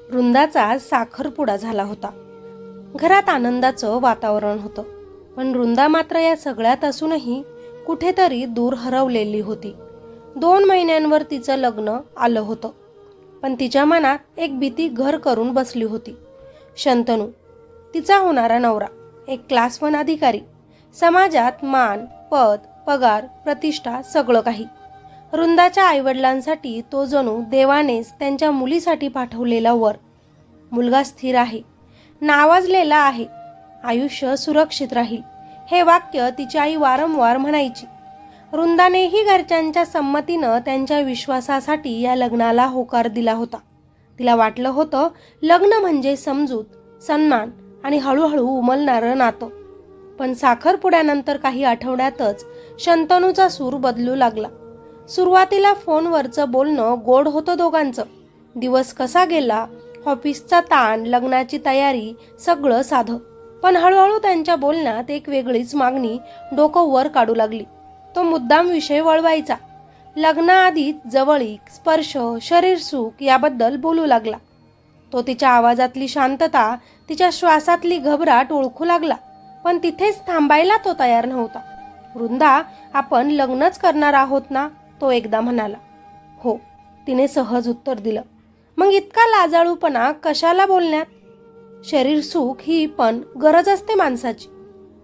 वृंदाचा साखरपुडा झाला होता. घरात आनंदाचं वातावरण होतं, पण वृंदा मात्र या सगळ्यात असूनही कुठेतरी दूर हरवलेली होती. 2 महिन्यांवर तिचं लग्न आलं होतं, पण तिच्या मनात एक भीती घर करून बसली होती. शंतनू, तिचा होणारा नवरा, एक क्लास 1 अधिकारी, समाजात मान, पद, पगार, प्रतिष्ठा, सगळं काही. वृंदाच्या आईवडिलांसाठी तो जणू देवानेच त्यांच्या मुलीसाठी पाठवलेला वर. मुलगा स्थिर आहे, नावाजलेला आहे, आयुष्य सुरक्षित राहील, हे वाक्य तिची आई वारंवार म्हणायची. वृंदानेही घरच्यांच्या संमतीनं त्यांच्या विश्वासासाठी या लग्नाला होकार दिला होता. तिला वाटलं होतं लग्न म्हणजे समजूत, सन्मान आणि हळूहळू उमलणारं नातं. पण साखरपुड्यानंतर काही आठवड्यातच शंतनूचा सूर बदलू लागला. सुरुवातीला फोनवरचं बोलणं गोड होतं दोघांचं. दिवस कसा गेला, ऑफिसचा ताण, लग्नाची तयारी, सगळं साधं. पण हळूहळू त्यांच्या बोलण्यात एक वेगळीच मागणी डोकं वर काढू लागली. तो मुद्दाम विषय वळवायचा. लग्नाआधीच जवळीक, स्पर्श, शरीर सुख याबद्दल बोलू लागला. तो तिच्या आवाजातली शांतता, तिच्या श्वासातली घबराट ओळखू लागला, पण तिथेच थांबायला तो तयार नव्हता. वृंदा, आपण लग्नच करणार आहोत ना, तो एकदा म्हणाला. हो, तिने सहज उत्तर दिलं. मग इतका लाजाळूपणा कशाला बोलण्यात? शरीर सुख ही पण गरज असते माणसाची.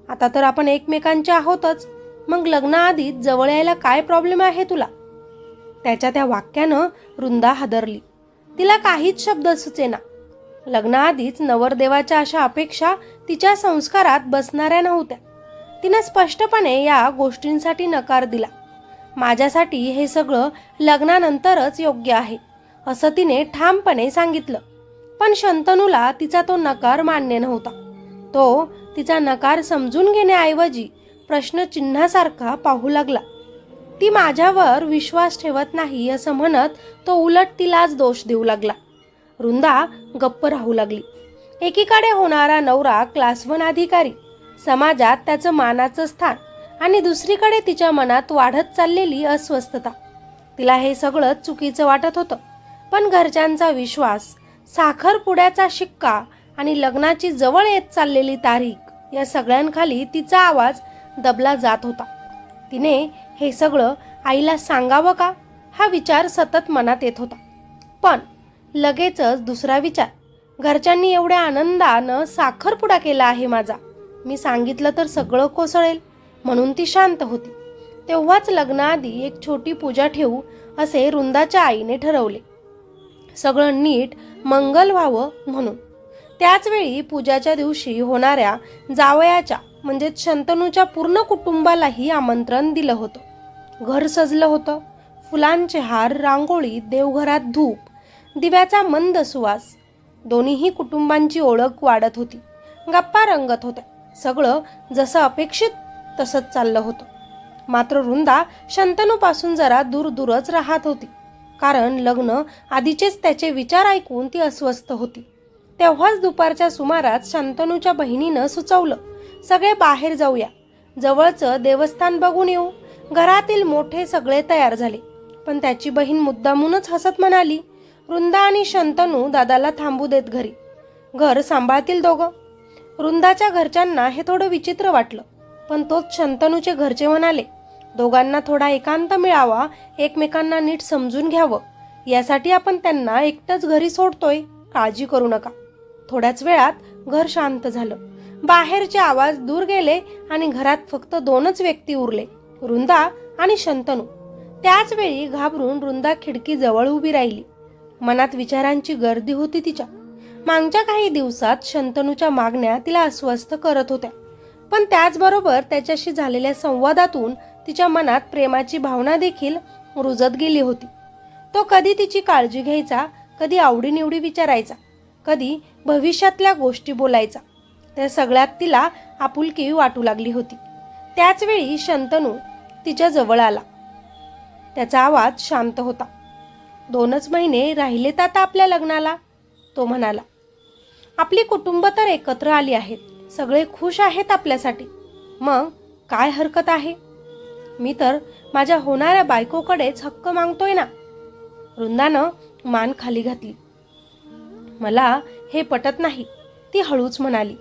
आता तर आपण एकमेकांचे आहोतच, मग लग्नाआधीच जवळ यायला काय प्रॉब्लेम आहे तुला? त्याच्या त्या वाक्यानं वृंदा हादरली. तिला काहीच शब्द सुचेना. लग्नाआधीच नवरदेवाच्या अशा अपेक्षा तिच्या संस्कारात बसणाऱ्या नव्हत्या. तिनं स्पष्टपणे या गोष्टींसाठी नकार दिला. माझ्यासाठी हे सगळं लग्नानंतरच योग्य आहे, असं तिने ठामपणे सांगितलं. पण शंतनूला तिचा तो नकार मान्य नव्हता. तो तिचा नकार समजून घेण्याऐवजी प्रश्नचिन्हासारखा पाहू लागला. ती माझ्यावर विश्वास ठेवत नाही असं म्हणत तो उलट तिलाच दोष देऊ लागला. वृंदा गप्प राहू लागली. एकीकडे होणारा नवरा क्लास 1 अधिकारी, समाजात त्याचं मानाचं स्थान, आणि दुसरीकडे तिच्या मनात वाढत चाललेली अस्वस्थता. तिला हे सगळं चुकीचं वाटत होतं, पण घरच्यांचा विश्वास, साखरपुड्याचा शिक्का आणि लग्नाची जवळ येत चाललेली तारीख या सगळ्यांखाली तिचा आवाज दबला जात होता. तिने हे सगळं आईला सांगावं का, हा विचार सतत मनात येत होता. पण लगेचच दुसरा विचार, घरच्यांनी एवढ्या आनंदानं साखरपुडा केला आहे माझा, मी सांगितलं तर सगळं कोसळेल, म्हणून ती शांत होती. तेव्हाच लग्नाआधी एक छोटी पूजा ठेवू असे वृंदाच्या आईने ठरवले, सगळं नीट मंगल व्हावं म्हणून. त्याचवेळी पूजाच्या दिवशी होणाऱ्या जावयाच्या म्हणजे शंतनूच्या पूर्ण कुटुंबालाही आमंत्रण दिलं होतं. घर सजलं होतं. फुलांचे हार, रांगोळी, देवघरात धूप, दिव्याचा मंद सुवास. दोन्हीही कुटुंबांची ओळख वाढत होती, गप्पा रंगत होत्या. सगळं जसं अपेक्षित तसंच चाललं होतं. मात्र वृंदा शंतनूपासून जरा दूरच राहत होती, कारण लग्न आधीचेच त्याचे विचार ऐकून ती अस्वस्थ होती. तेव्हाच दुपारच्या सुमारास शंतनूच्या बहिणीनं सुचवलं, सगळे बाहेर जाऊया, जवळचं देवस्थान बघून येऊ. घरातील मोठे सगळे तयार झाले, पण त्याची बहीण मुद्दामूनच हसत म्हणाली, वृंदा आणि शंतनू दादाला थांबू देत घरी, घर सांभाळतील दोघं. वृंदाच्या घरच्यांना हे थोडं विचित्र वाटलं, पण तोच शंतनूचे घरचे म्हणाले, दोघांना थोडा एकांत मिळावा, एकमेकांना नीट समजून घ्यावं, यासाठी आपण त्यांना एकटंच घरी सोडतोय, काळजी करू नका. थोड्याच वेळात घर शांत झालं. बाहेरचे आवाज दूर गेले आणि घरात फक्त 2च व्यक्ती उरले, वृंदा आणि शंतनू. त्याच वेळी घाबरून वृंदा खिडकी जवळ उभी राहिली. मनात विचारांची गर्दी होती तिच्या. मागच्या काही दिवसात शंतनूच्या मागण्या तिला अस्वस्थ करत होत्या, पण त्याचबरोबर त्याच्याशी झालेल्या संवादातून तिच्या मनात प्रेमाची भावना देखील रुजत गेली होती. तो कधी तिची काळजी घ्यायचा, कधी आवडीनिवडी विचारायचा, कधी भविष्यातल्या गोष्टी बोलायचा. त्या सगळ्यात तिला आपुलकी वाटू लागली होती. त्याचवेळी शंतनू तिच्या जवळ आला. त्याचा आवाज शांत होता. 2च महिने राहिलेत आता आपल्या लग्नाला, तो म्हणाला. आपली कुटुंब तर एकत्र आली आहेत, सगळे खुश आहेत आपल्यासाठी, मग काय हरकत आहे? मी तर माझ्या होणाऱ्या बायकोकडेच हक्क मागतोय ना. वृंदानं मान खाली घातली. मला हे पटत नाही, ती हळूच म्हणाली.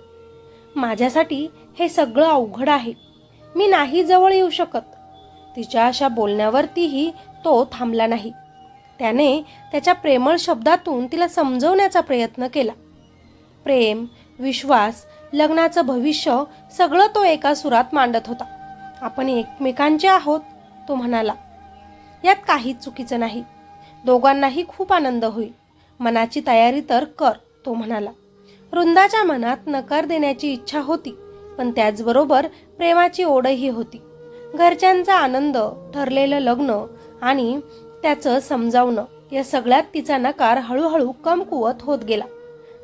माझ्यासाठी हे सगळं अवघड आहे. मी नाही जवळ येऊ शकत. तिच्या अशा बोलण्यावरतीही तो थांबला नाही. त्याने त्याच्या प्रेमळ शब्दातून तिला समजवण्याचा प्रयत्न केला. प्रेम, विश्वास, लग्नाचं भविष्य सगळं तो एका सुरात मांडत होता. आपण एकमेकांचे आहोत, तो म्हणाला. यात काहीच चुकीचं नाही. दोघांनाही खूप आनंद होईल. मनाची तयारी तर कर, तो म्हणाला. वृंदाच्या मनात नकार देण्याची इच्छा होती, पण त्याचबरोबर प्रेमाची ओढही होती. घरच्यांचा आनंद, ठरलेलं लग्न आणि त्याचं समजावणं या सगळ्यात तिचा नकार हळूहळू कमकुवत होत गेला.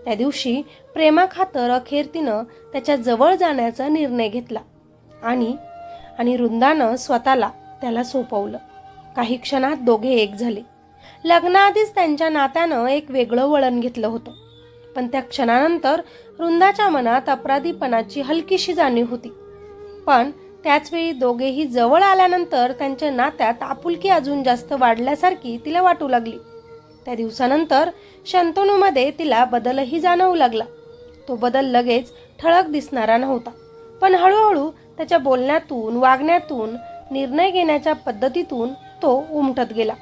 त्या दिवशी प्रेमाखातर अखेर तिनं त्याच्या जवळ जाण्याचा निर्णय घेतला आणि वृंदानं स्वतःला त्याला सोपवलं. काही क्षणात दोघे एक झाले. लग्नाआधीच त्यांच्या नात्यानं एक वेगळं वळण घेतलं होतं, पण त्या क्षणानंतर वृंदाच्या मनात अपराधीपणाची हलकीशी जाणीव होती. पण त्याचवेळी दोघेही जवळ आल्यानंतर त्यांच्या नात्यात आपुलकी अजून जास्त वाढल्यासारखी तिला वाटू लागली. त्या दिवसानंतर शंतनूमध्ये तिला बदलही जाणवू लागला. तो बदल लगेच ठळक दिसणारा नव्हता, पण हळूहळू त्याच्या बोलण्यातून, वागण्यातून, निर्णय घेण्याच्या पद्धतीतून तो उमटत गेला.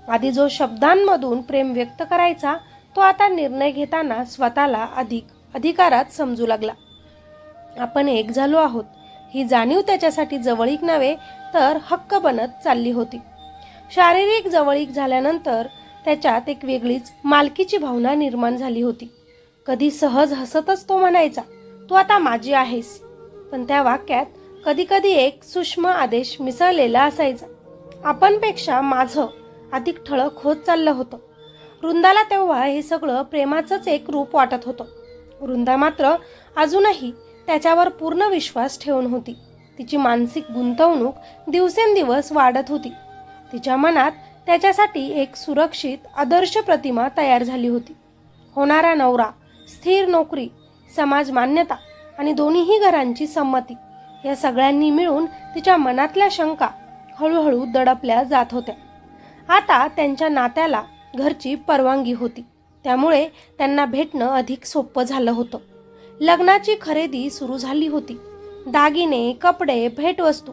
आधी जो शब्दांमधून प्रेम व्यक्त करायचा, तो आता निर्णय घेताना स्वतःला अधिक अधिकारात समजू लागला. आपण एक झालो आहोत ही जाणीव त्याच्यासाठी जवळीक नव्हे तर हक्क बनत चालली होती. शारीरिक जवळीक झाल्यानंतर त्याच्यात एक वेगळीच मालकीची भावना निर्माण झाली होती. कधी सहज हसतच तो म्हणायचा, तू आता माझी आहेस. पण त्या वाक्यात कधी कधी एक सूक्ष्म आदेश मिसळलेला असायचा. आपणपेक्षा माझं अधिक ठळक होत चाललं होतं. वृंदाला तेव्हा हे सगळं प्रेमाचंच एक रूप वाटत होतं. वृंदा मात्र अजूनही त्याच्यावर पूर्ण विश्वास ठेवून होती. तिची मानसिक गुंतवणूक दिवसेंदिवस वाढत होती. तिच्या मनात त्याच्यासाठी एक सुरक्षित आदर्श प्रतिमा तयार झाली होती. होणारा नवरा, स्थिर नोकरी, समाज मान्यता आणि दोन्हीही घरांची संमती या सगळ्यांनी मिळून तिच्या मनातल्या शंका हळूहळू दडपल्या जात होत्या. आता त्यांच्या नात्याला घरची परवानगी होती, त्यामुळे त्यांना भेटणं अधिक सोपं झालं होतं. लग्नाची खरेदी सुरू झाली होती. दागिने, कपडे, भेटवस्तू.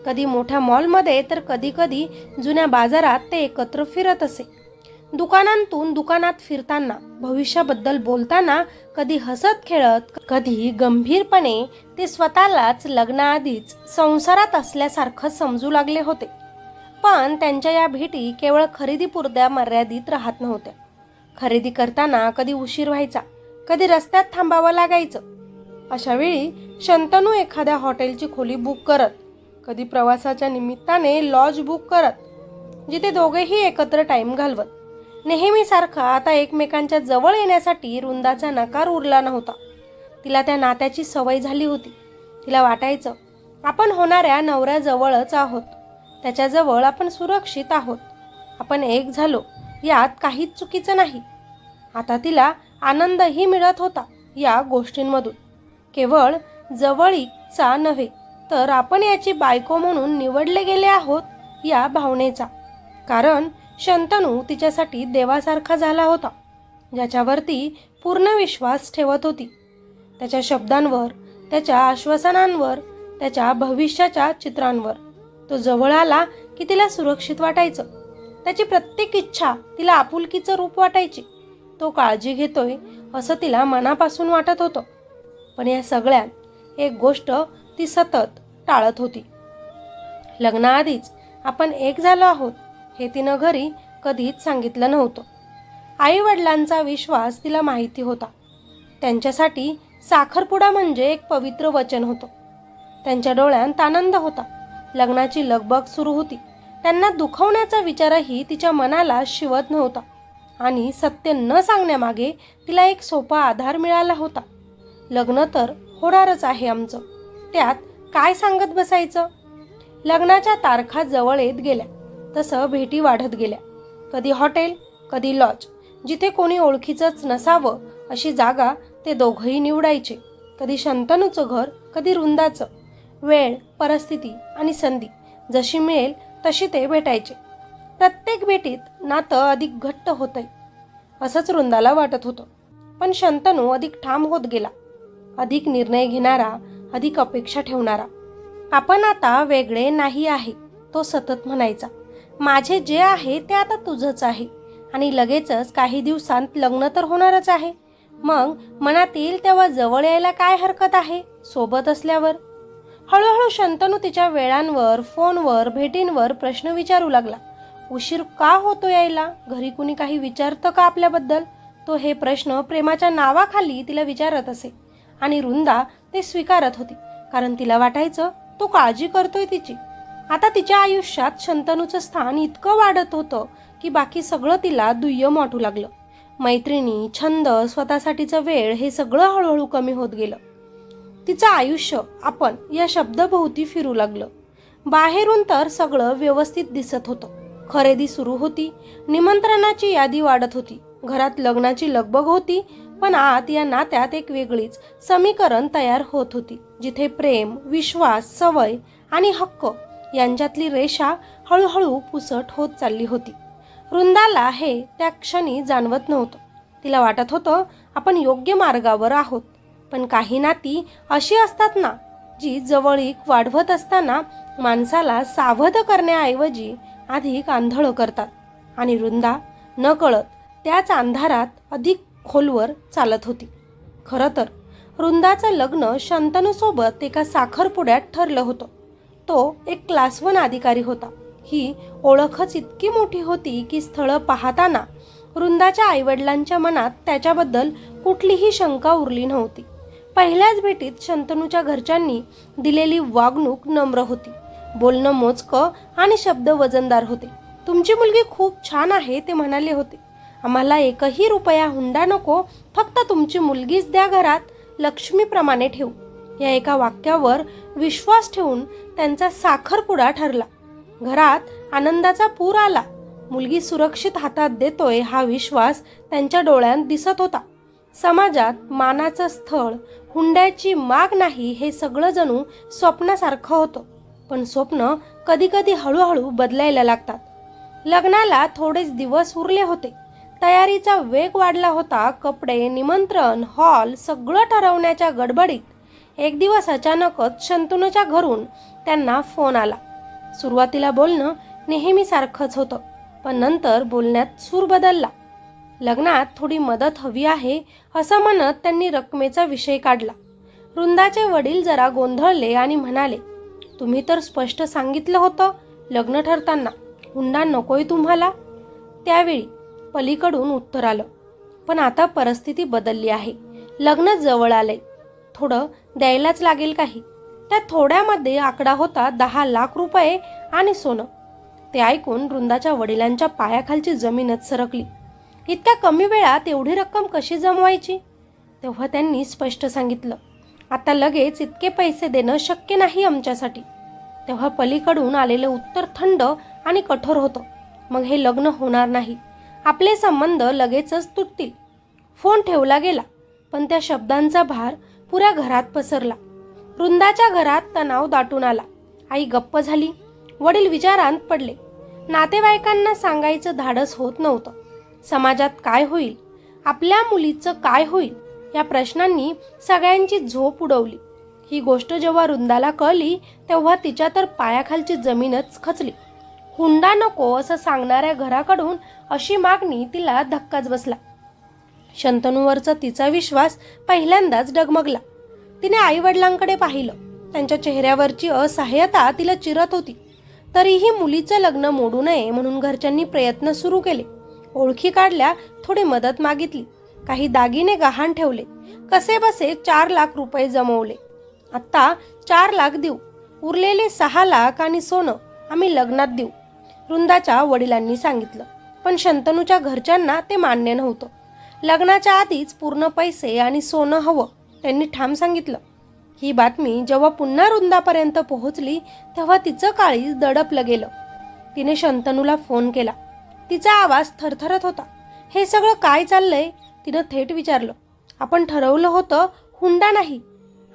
कधी मोठ्या मॉलमध्ये तर कधी कधी जुन्या बाजारात ते एकत्र फिरत असे. दुकानांतून दुकानात फिरताना, भविष्याबद्दल बोलताना, कधी हसत खेळत, कधी गंभीरपणे ते स्वतःलाच लग्नाआधीच संसारात असल्यासारखं समजू लागले होते. पण त्यांच्या या भेटी केवळ खरेदीपुरत्या मर्यादित राहत नव्हत्या. खरेदी करताना कधी उशीर व्हायचा, कधी रस्त्यात थांबावं लागायचं. अशा वेळी शंतनू एखाद्या हॉटेलची खोली बुक करत, कधी प्रवासाच्या निमित्ताने लॉज बुक करत, जिथे दोघेही एकत्र टाइम घालवत. नेहमीसारखा आता एकमेकांच्या जवळ येण्यासाठी वृंदाचा नकार उरला नव्हता. तिला त्या नात्याची सवय झाली होती. तिला वाटायचं, आपण होणाऱ्या नवऱ्याजवळच आहोत, त्याच्याजवळ आपण सुरक्षित आहोत, आपण एक झालो, यात काहीच चुकीचं नाही. आता तिला आनंदही मिळत होता या गोष्टींमधून. केवळ जवळीकचा नव्हे तर आपण याची बायको म्हणून निवडले गेले आहोत या भावनेचा. कारण शंतनू तिच्यासाठी देवासारखा झाला होता, ज्याच्यावरती पूर्ण विश्वास ठेवत होती. त्याच्या शब्दांवर, त्याच्या आश्वासनांवर, त्याच्या भविष्याच्या चित्रांवर. तो जवळ आला की तिला सुरक्षित वाटायचं. त्याची प्रत्येक इच्छा तिला आपुलकीचं रूप वाटायची. तो काळजी घेतोय असं तिला मनापासून वाटत होतं. पण या सगळ्यात एक गोष्ट ती सतत टाळत होती. लग्नाआधीच आपण एक झालो आहोत हे तिनं घरी कधीच सांगितलं नव्हतं. आई वडिलांचा विश्वास तिला माहिती होता. त्यांच्यासाठी साखरपुडा म्हणजे एक पवित्र वचन होतं. त्यांच्या डोळ्यांत आनंद होता. लग्नाची लगबग सुरू होती. त्यांना दुखवण्याचा विचारही तिच्या मनाला शिवत नव्हता. आणि सत्य न सांगण्यामागे तिला एक सोपा आधार मिळाला होता. लग्न तर होणारच आहे आमचं, त्यात काय सांगत बसायचं. लग्नाच्या तारखा जवळ येत गेल्या तसं भेटी वाढत गेल्या. कधी हॉटेल, कधी लॉज, जिथे कोणी ओळखीचंच नसावं अशी जागा ते दोघंही निवडायचे. कधी शंतनूचं घर, कधी वृंदाचं. वेळ, परिस्थिती आणि संधी जशी मिळेल तशी ते भेटायचे. प्रत्येक भेटीत नातं अधिक घट्ट होतंय असंच वृंदाला वाटत होतं. पण शंतनू अधिक ठाम होत गेला, अधिक निर्णय घेणारा, अधिक अपेक्षा ठेवणारा. आपण आता वेगळे नाही आहे, तो सतत म्हणायचा. माझे जे आहे ते आता तुझंच आहे आणि लगेचच काही दिवसांत लग्न तर होणारच आहे. मग मनात येईल तेव्हा जवळ यायला काय हरकत आहे, सोबत असल्यावर. हळूहळू शंतनू तिच्या वेळांवर, फोनवर, भेटींवर प्रश्न विचारू लागला. उशीर का होतो यायला, घरी कुणी काही विचारतं का आपल्याबद्दल. तो हे प्रश्न प्रेमाच्या नावाखाली तिला विचारत असे आणि वृंदा ते स्वीकारत होती, कारण तिला वाटायचं तो काळजी करतोय तिची. आता तिच्या आयुष्यात शंतनूचं स्थान इतकं वाढत होतं की बाकी सगळं तिला दुय्यम वाटू लागलं. मैत्रिणी, छंद, स्वतःसाठीचा वेळ हे सगळं हळूहळू कमी होत गेलं. तिचं आयुष्य आपण या शब्दाभोवती फिरू लागलं. बाहेरून तर सगळं व्यवस्थित दिसत होतं. खरेदी सुरू होती, निमंत्रणाची यादी वाढत होती, घरात लग्नाची लगबग होती. पण आत या नात्यात एक वेगळीच समीकरण तयार होत होती, जिथे प्रेम, विश्वास, सवय आणि हक्क यांच्यातली रेषा हळूहळू पुसट होत चालली होती. वृंदाला हे त्या क्षणी जाणवत नव्हतं. तिला वाटत होतं आपण योग्य मार्गावर आहोत. पण काही नाती अशी असतात ना, जी जवळीक वाढवत असताना माणसाला सावध करण्याऐवजी अधिक आंधळ करतात. आणि वृंदा नकळत त्याच अंधारात अधिक खोलवर चालत होती. खरं तर वृंदाचं लग्न शंतनूसोबत एका साखरपुड्यात ठरलं होतं. तो एक क्लास 1 अधिकारी होता. ही ओळखच इतकी मोठी होती की स्थळं पाहताना वृंदाच्या आईवडिलांच्या मनात त्याच्याबद्दल कुठलीही शंका उरली नव्हती. पहिल्याच भेटीत शंतनूच्या घरच्यांनी दिलेली वागणूक नम्र होती, बोलणं मोजकं आणि शब्द वजनदार होते. तुमची मुलगी खूप छान आहे ते म्हणाले होते. आम्हाला एकही रुपया हुंडा नको, फक्त तुमची मुलगीच द्या घरात, लक्ष्मीप्रमाणे ठेवू. या एका वाक्यावर विश्वास ठेवून त्यांचा साखरपुडा ठरला. घरात आनंदाचा पूर आला. मुलगी सुरक्षित हातात देतोय हा विश्वास त्यांच्या डोळ्यात दिसत होता. समाजात मानाचं स्थळ, हुंड्याची माग नाही, हे सगळं जणू स्वप्नासारखं होतं. पण स्वप्न कधी कधी हळूहळू बदलायला लागतात. लग्नाला थोडेच दिवस उरले होते. तयारीचा वेग वाढला होता. कपडे, निमंत्रण, हॉल सगळं ठरवण्याच्या गडबडीत एक दिवस अचानकच शंतनूच्या घरून त्यांना फोन आला. सुरुवातीला बोलणं नेहमीसारखंच होतं, पण नंतर बोलण्यात सूर बदलला. लग्नात थोडी मदत हवी आहे असं म्हणत त्यांनी रकमेचा विषय काढला. वृंदाचे वडील जरा गोंधळले आणि म्हणाले, तुम्ही तर स्पष्ट सांगितलं होतं लग्न ठरताना, हुंडा नकोय तुम्हाला. त्यावेळी पलीकडून उत्तर आलं, पण आता परिस्थिती बदलली आहे, लग्न जवळ आलंय, थोडं द्यायलाच लागेल काही. त्या थोड्यामध्ये आकडा होता 10 लाख रुपये आणि सोनं. ते ऐकून वृंदाच्या वडिलांच्या पायाखालची जमीनच सरकली. इतक्या कमी वेळात एवढी रक्कम कशी जमवायची? तेव्हा त्यांनी स्पष्ट सांगितलं, आता लगेच इतके पैसे देणं शक्य नाही आमच्यासाठी. तेव्हा पलीकडून आलेलं उत्तर थंड आणि कठोर होतं, मग हे लग्न होणार नाही, आपले संबंध लगेचच तुटतील. फोन ठेवला गेला, पण त्या शब्दांचा भार पुऱ्या घरात पसरला. वृंदाच्या घरात तणाव दाटून आला. आई गप्प झाली, वडील विचारांत पडले. नातेवाईकांना सांगायचं धाडस होत नव्हतं. समाजात काय होईल, आपल्या मुलीचं काय होईल, या प्रश्नांनी सगळ्यांची झोप उडवली. ही गोष्ट जेव्हा वृंदाला कळली तेव्हा तिच्या तर पायाखालची जमीनच खचली. हुंडा नको असं सांगणाऱ्या घराकडून अशी मागणी तिला धक्काच बसला. शंतनूवरचा तिचा विश्वास पहिल्यांदाच डगमगला. तिने आईवडिलांकडे पाहिलं. त्यांच्या चेहऱ्यावरची असहाय्यता तिला चिरत होती. तरीही मुलीचं लग्न मोडू नये म्हणून घरच्यांनी प्रयत्न सुरू केले. ओळखी काढल्या, थोडी मदत मागितली, काही दागिने गहाण ठेवले, कसे बसे 4 लाख रुपये जमवले. आत्ता 4 लाख देऊ, उरलेले 6 लाख आणि सोनं आम्ही लग्नात देऊ, वृंदाच्या वडिलांनी सांगितलं. पण शंतनूच्या घरच्यांना ते मान्य नव्हतं. लग्नाच्या आधीच पूर्ण पैसे आणि सोनं हवं, त्यांनी ठाम सांगितलं. ही बातमी जेव्हा पुन्हा वृंदापर्यंत पोहोचली तेव्हा तिचं काळीज दडपलं गेलं. तिने शंतनूला फोन केला. तिचा आवाज थरथरत होता. हे सगळं काय चाललंय, तिनं थेट विचारलं. आपण ठरवलं होतं हुंडा नाही,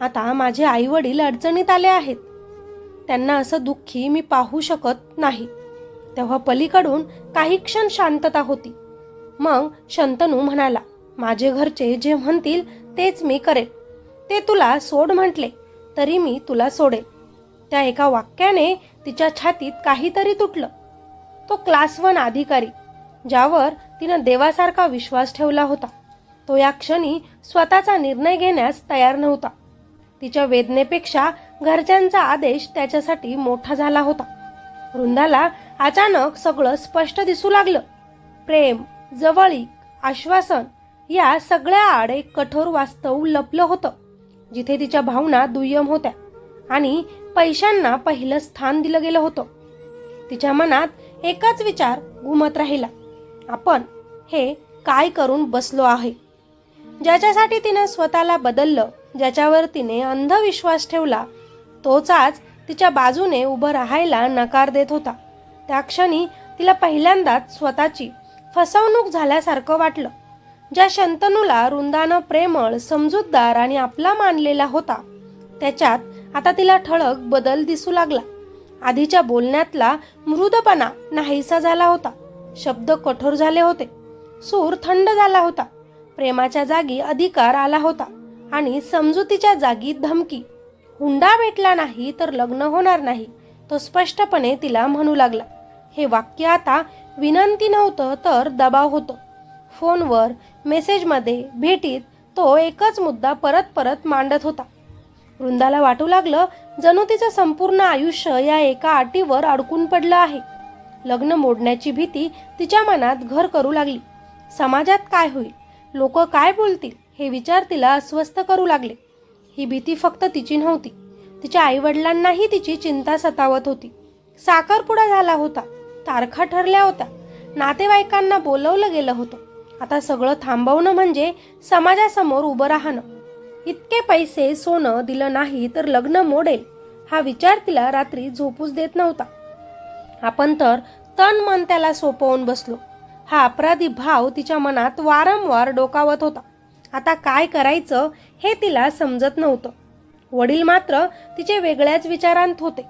आता माझे आई वडील अडचणीत आले आहेत, त्यांना असं दुःखी मी पाहू शकत नाही. तेव्हा पलीकडून काही क्षण शांतता होती. मग शंतनू म्हणाला, माझे घरचे जे म्हणतील तेच मी करेन. ते तुला सोड म्हटले तरी मी तुला सोडेल. त्या एका वाक्याने तिच्या छातीत काहीतरी तुटलं. तो क्लास 1 अधिकारी, ज्यावर तिनं देवासारखा विश्वास ठेवला होता, तो या क्षणी स्वतःचा निर्णय घेण्यास तयार नव्हता. तिच्या वेदनेपेक्षा घरच्यांचा आदेश त्याच्यासाठी मोठा झाला होता. वृंदाला अचानक सगळं स्पष्ट दिसू लागलं. प्रेम, जवळीक, आश्वासन या सगळ्या आड एक कठोर वास्तव लपलं होतं, जिथे तिच्या भावना दुय्यम होत्या आणि पैशांना पहिलं स्थान दिलं गेलं होतं. तिच्या मनात एकच विचार घुमत राहिला, आपण हे काय करून बसलो आहे. ज्याच्यासाठी तिनं स्वतःला बदललं, ज्याच्यावर तिने अंधविश्वास ठेवला, तोच आज तिच्या बाजूने उभं राहायला नकार देत होता. त्या क्षणी तिला पहिल्यांदाच स्वतःची फसवणूक झाल्यासारखं वाटलं. ज्या शंतनूला वृंदानं प्रेमळ, समजूतदार आणि आपला मानलेला होता, त्याच्यात आता तिला ठळक बदल दिसू लागला. आधीच्या बोलण्यातला मृदपणा नाहीसा झाला होता. शब्द कठोर झाले होते. सूर थंड झाला होता. प्रेमाच्या जागी अधिकार आला होता आणि समजुतीच्या जागी धमकी. हुंडा भेटला नाही तर लग्न होणार नाही, तो स्पष्टपणे तिला म्हणू लागला. हे वाक्य आता विनंती नव्हतं तर दबाव होतं. फोनवर, मेसेजमध्ये, भेटीत तो एकच मुद्दा परत परत मांडत होता. वृंदाला वाटू लागलं जणू तिचं संपूर्ण आयुष्य या एका अटीवर अडकून पडलं आहे. लग्न मोडण्याची भीती तिच्या मनात घर करू लागली. समाजात काय होईल, लोक काय बोलतील, हे विचार तिला अस्वस्थ करू लागले. ही भीती फक्त तिची नव्हती, तिच्या आईवडिलांनाही तिची चिंता सतावत होती. साखरपुडा झाला होता, तारखा ठरल्या होत्या, नातेवाईकांना बोलवलं गेलं होतं. आता सगळं थांबवणं म्हणजे समाजासमोर उभं राहणं. इतके पैसे, सोनं दिलं नाही तर लग्न मोडेल, हा विचार तिला रात्री झोपूच देत नव्हता. आपण तर तन मन त्याला सोपवून बसलो, हा अपराधी भाव तिच्या मनात वारंवार डोकावत होता. आता काय करायचं हे तिला समजत नव्हतं. वडील मात्र तिचे वेगळ्याच विचारांत होते.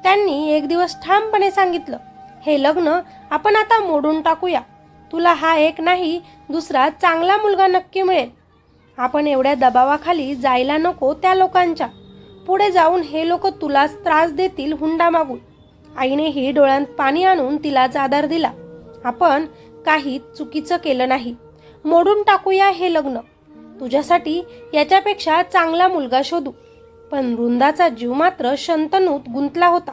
त्यांनी एक दिवस ठामपणे सांगितलं, हे लग्न आपण आता मोडून टाकूया. तुला हा एक नाही दुसरा चांगला मुलगा नक्की मिळेल. आपण एवढ्या दबावाखाली जायला नको त्या लोकांच्या. पुढे जाऊन हे लोक तुलाच त्रास देतील हुंडा मागून. आईनेही डोळ्यात पाणी आणून तिलाच आधार दिला. आपण काही चुकीचं केलं नाही, मोडून टाकूया हे लग्न. तुझ्यासाठी याच्यापेक्षा चांगला मुलगा शोधू. पण वृंदाचा जीव मात्र शंतनूत गुंतला होता.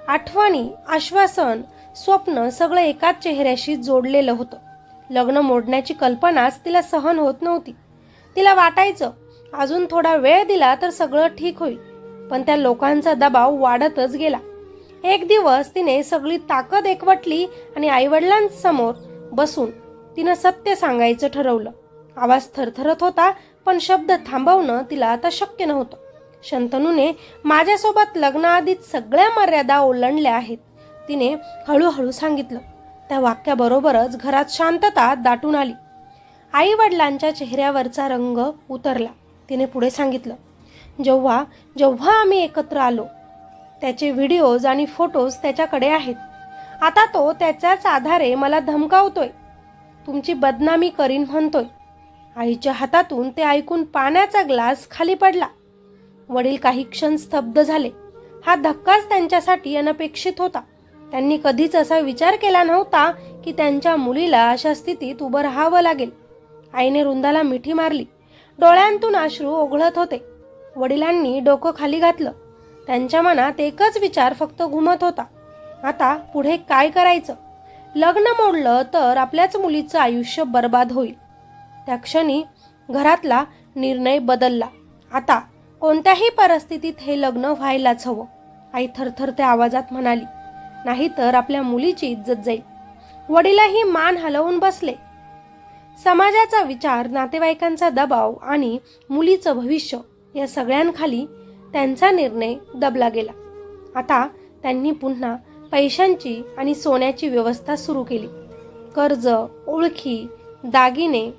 आठवणी, आश्वासन, स्वप्न सगळं एकाच चेहऱ्याशी जोडलेलं होतं. लग्न मोडण्याची कल्पनाच तिला सहन होत नव्हती. तिला वाटायचं अजून थोडा वेळ दिला तर सगळं ठीक होईल. पण त्या लोकांचा दबाव वाढतच गेला. एक दिवस तिने सगळी ताकद एकवटली आणि आईवडिलांसमोर बसून तिनं सत्य सांगायचं ठरवलं. आवाज थरथरत होता, पण शब्द थांबवणं तिला आता शक्य नव्हतं. शंतनूने माझ्यासोबत लग्नाआधीच सगळ्या मर्यादा ओलांडल्या आहेत, तिने हळूहळू सांगितलं. त्या वाक्याबरोबरच घरात शांतता दाटून आली. आई वडिलांच्या चेहऱ्यावरचा रंग उतरला. तिने पुढे सांगितलं, जेव्हा जेव्हा आम्ही एकत्र आलो त्याचे व्हिडिओज आणि फोटोज त्याच्याकडे आहेत. आता तो त्याच्याच आधारे मला धमकावतोय, तुमची बदनामी करीन म्हणतोय. आईच्या हातातून ते ऐकून पाण्याचा ग्लास खाली पडला. वडील काही क्षण स्तब्ध झाले. हा धक्काच त्यांच्यासाठी अनपेक्षित होता. त्यांनी कधीच असा विचार केला नव्हता की त्यांच्या मुलीला अशा स्थितीत उभं राहावं लागेल. आईने वृंदाला मिठी मारली. डोळ्यांतून अश्रू ओघळत होते. वडिलांनी डोकं खाली घातलं. त्यांच्या मनात एकच विचार फक्त घुमत होता, आता पुढे काय करायचं. लग्न मोडलं तर आपल्याच मुलीचं आयुष्य बर्बाद होईल. त्या क्षणी घरातला निर्णय बदलला. आता कोणत्याही परिस्थितीत हे लग्न व्हायलाच हवं. आई थरथरत्या आवाजात म्हणाली, नाहीतर आपल्या मुलीची इज्जत जाईल. वडीलही मान हलवून बसले. समाजाचा विचार, नातेवाईकांचा दबाव आणि मुलीचं भविष्य या सगळ्यांखाली त्यांचा निर्णय दबला गेला. आता त्यांनी पुन्हा पैशांची आणि सोन्याची व्यवस्था सुरू केली. कर्ज, ओळखी, दागिने,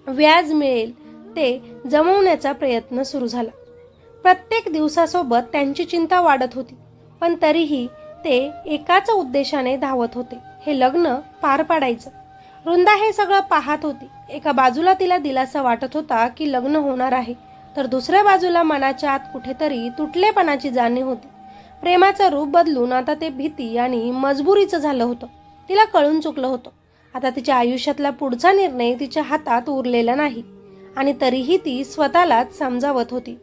व्याज मिळेल ते जमवण्याचा प्रयत्न सुरू झाला. प्रत्येक दिवसासोबत त्यांची चिंता वाढत होती, पण तरीही ते एकाच उद्देशाने धावत होते, हे लग्न पार पाडायचं. वृंदा हे सगळं पाहत होती. एका बाजूला तिला दिलासा वाटत होता की लग्न होणार आहे, तर दुसऱ्या बाजूला मनाच्या आत कुठेतरी तुटलेपणाची जाणीव होती. प्रेमाचं रूप बदलून आता ते भीती आणि मजबुरीचं झालं होतं. तिला कळून चुकलं होतं. आता तिच्या आयुष्यातला पुढचा निर्णय तिच्या हातात उरलेला नाही आणि तरीही ती स्वतःलाच समजावत होती.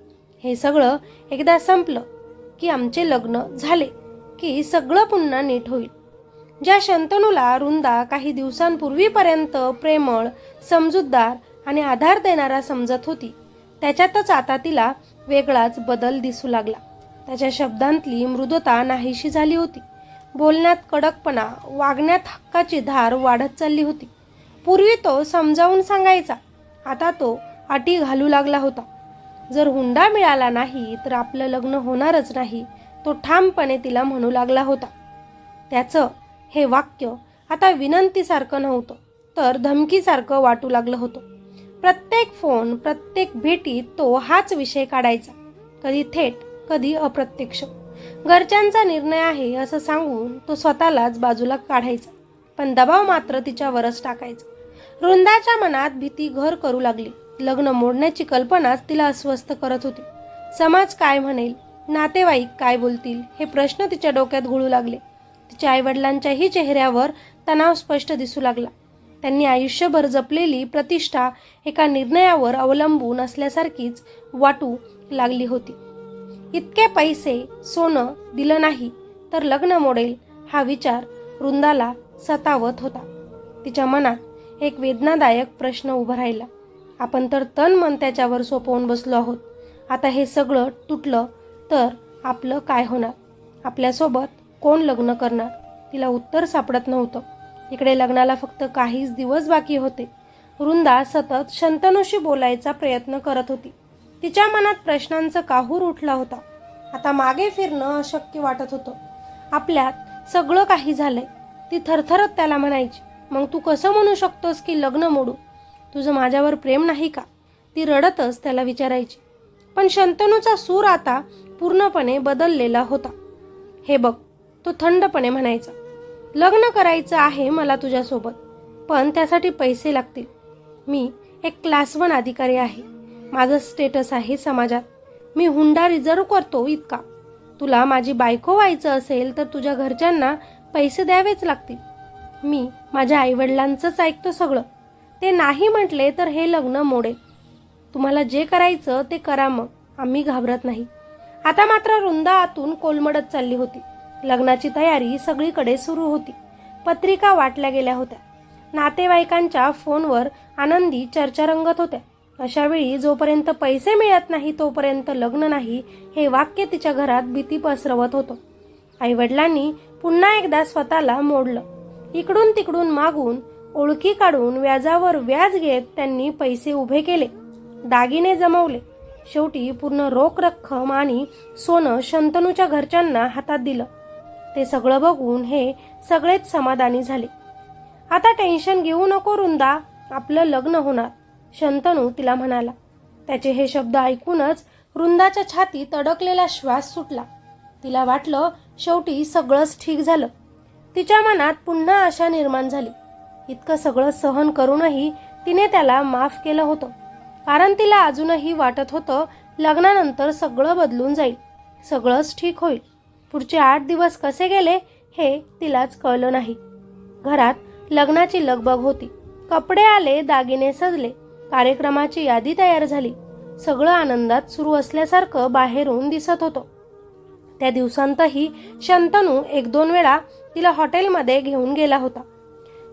हे सगळं एकदा संपलं की आमचे लग्न झाले की सगळं पुन्हा नीट होईल. ज्या शंतनूला वृंदा काही दिवसांपूर्वीपर्यंत प्रेमळ, समजूतदार आणि आधार देणारा समजत होती, त्याच्यातच आता तिला वेगळाच बदल दिसू लागला. त्याच्या शब्दांतली मृदुता नाहीशी झाली होती. बोलण्यात कडकपणा, वागण्यात हक्काची धार वाढत चालली होती. पूर्वी तो समजावून सांगायचा, आता तो अटी घालू लागला होता. जर हुंडा मिळाला नाही तर आपलं लग्न होणारच नाही, तो ठामपणे तिला म्हणू लागला होता. त्याचं हे वाक्य आता विनंतीसारखं नव्हतं, तर धमकीसारखं वाटू लागलं होतं. प्रत्येक फोन, प्रत्येक भेटीत तो हाच विषय काढायचा, कधी थेट, कधी अप्रत्यक्ष. घरच्यांचा निर्णय आहे असं सांगून तो स्वतःलाच बाजूला काढायचा, पण दबाव मात्र तिच्यावरच टाकायचा. वृंदाच्या मनात भीती घर करू लागली. लग्न मोडण्याची कल्पनाच तिला अस्वस्थ करत होती. समाज काय म्हणेल, नातेवाईक काय बोलतील, हे प्रश्न तिच्या डोक्यात घुळू लागले. तिच्या आईवडिलांच्याही चेहऱ्यावर तणाव स्पष्ट दिसू लागला. त्यांनी आयुष्यभर जपलेली प्रतिष्ठा एका निर्णयावर अवलंबून असल्यासारखीच वाटू लागली होती. इतके पैसे, सोनं दिलं नाही तर लग्न मोडेल, हा विचार वृंदाला सतावत होता. तिच्या मनात एक वेदनादायक प्रश्न उभा राहिला. आपण तर तन मन त्याच्यावर सोपवून बसलो आहोत. आता हे सगळं तुटलं तर आपलं काय होणार? आपल्यासोबत कोण लग्न करणार? तिला उत्तर सापडत नव्हतं. इकडे लग्नाला फक्त काहीच दिवस बाकी होते. वृंदा सतत शंतनूशी बोलायचा प्रयत्न करत होती. तिच्या मनात प्रश्नांचा काहूर उठला होता. आता मागे फिरणं अशक्य वाटत होतं. आपल्यात सगळं काही झालंय. ती थरथरत त्याला म्हणायची, मग तू कसं म्हणू शकतोस की लग्न मोडू? तुझं माझ्यावर प्रेम नाही का? ती रडतच त्याला विचारायची. पण शंतनूचा सूर आता पूर्णपणे बदललेला होता. हे बघ, तो थंडपणे म्हणायचा, लग्न करायचं आहे मला तुझ्यासोबत, पण त्यासाठी पैसे लागतील. मी एक क्लास 1 अधिकारी आहे. माझं स्टेटस आहे समाजात. मी हुंडा रिझर्व करतो इतका. तुला माझी बायको व्हायचं असेल तर तुझ्या घरच्यांना पैसे द्यावेच लागतील. मी माझ्या आईवडिलांचंच ऐकतो सगळं. ते नाही म्हटले तर हे लग्न मोडेल. तुम्हाला जे करायचं ते करा, मग आम्ही घाबरत नाही. आता मात्र वृंदा आतून कोलमडत चालली होती. लग्नाची तयारी सगळीकडे सुरू होती. पत्रिका वाटल्या गेल्या होत्या. नातेवाईकांच्या फोनवर आनंदी चर्चा रंगत होत्या. अशावेळी जोपर्यंत पैसे मिळत नाही तोपर्यंत लग्न नाही, हे वाक्य तिच्या घरात भीती पसरवत होतं. आईवडिलांनी पुन्हा एकदा स्वतःला मोडलं. इकडून तिकडून मागून, ओळखी काढून, व्याजावर व्याज घेत त्यांनी पैसे उभे केले, दागिने जमवले. शेवटी पूर्ण रोख रक्कम आणि सोनं शंतनूच्या घरच्यांना हातात दिलं. ते सगळं बघून हे सगळेच समाधानी झाले. आता टेन्शन घेऊ नको वृंदा, आपलं लग्न होणार, शंतनू तिला म्हणाला. त्याचे हे शब्द ऐकूनच वृंदाच्या छातीत अडकलेला श्वास सुटला. तिला वाटलं शेवटी सगळंच ठीक झालं. तिच्या मनात पुन्हा आशा निर्माण झाली. इतकं सगळं सहन करूनही तिने त्याला माफ केलं होतं, कारण तिला अजूनही वाटत होतं लग्नानंतर सगळं बदलून जाईल, सगळंच ठीक होईल. पुढचे 8 दिवस कसे गेले हे तिलाच कळलं नाही. घरात लग्नाची लगबग होती. कपडे आले, दागिने सजले, कार्यक्रमाची यादी तयार झाली. सगळं आनंदात सुरू असल्यासारखं बाहेरून दिसत होतं. त्या दिवसांतही शंतनू 1-2 वेळा तिला हॉटेलमध्ये घेऊन गेला होता.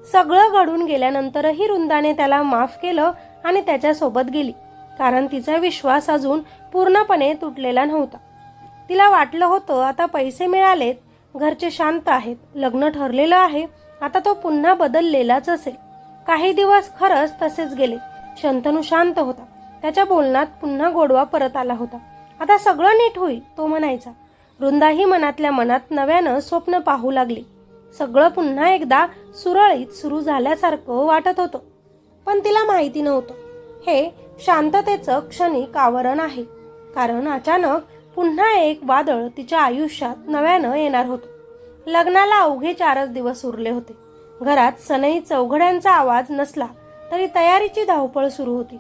सगळं घडून गेल्यानंतरही वृंदाने त्याला माफ केलं आणि त्याच्यासोबत गेली, कारण तिचा विश्वास अजून पूर्णपणे तुटलेला नव्हता. तिला वाटलं होतं आता पैसे मिळालेत, घरचे शांत आहेत, लग्न ठरलेलं आहे, आता तो पुन्हा बदललेलाच असेल. काही दिवस खरंच तसेच गेले. शंतनू शांत होता. त्याच्या बोलण्यात पुन्हा गोडवा परत आला होता. आता सगळं नीट होईल, तो म्हणायचा. वृंदाही मनातल्या मनात नव्यानं स्वप्न पाहू लागली. सगळं पुन्हा एकदा सुरळीत सुरू झाल्यासारखं वाटत होतं. पण तिला माहिती नव्हतं हे शांततेचं क्षणिक आवरण आहे, कारण अचानक पुन्हा एक वादळ तिच्या आयुष्यात नव्यानं येणार होतं. लग्नाला अवघे 4च दिवस उरले होते. घरात सनई चौघड्यांचा आवाज नसला तरी तयारीची धावपळ सुरू होती.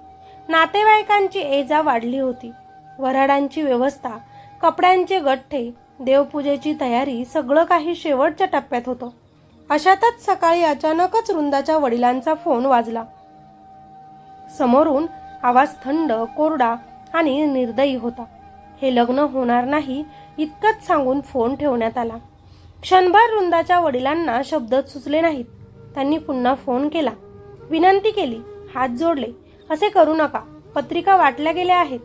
नातेवाईकांची ये-जा वाढली होती. वऱ्हाडांची व्यवस्था, कपड्यांचे गठ्ठे, देवपूजेची तयारी, सगळं काही शेवटच्या टप्प्यात होतं. अशातच सकाळी अचानकच वृंदाच्या वडिलांचा फोन वाजला. समोरून आवाज थंड, कोरडा आणि निर्दयी होता. हे लग्न होणार नाही इतकंच सांगून फोन ठेवण्यात आला. क्षणभर वृंदाच्या वडिलांना शब्दच सुचले नाहीत. त्यांनी पुन्हा फोन केला, विनंती केली, हात जोडले. असे करू नका. पत्रिका वाटल्या गेल्या आहेत.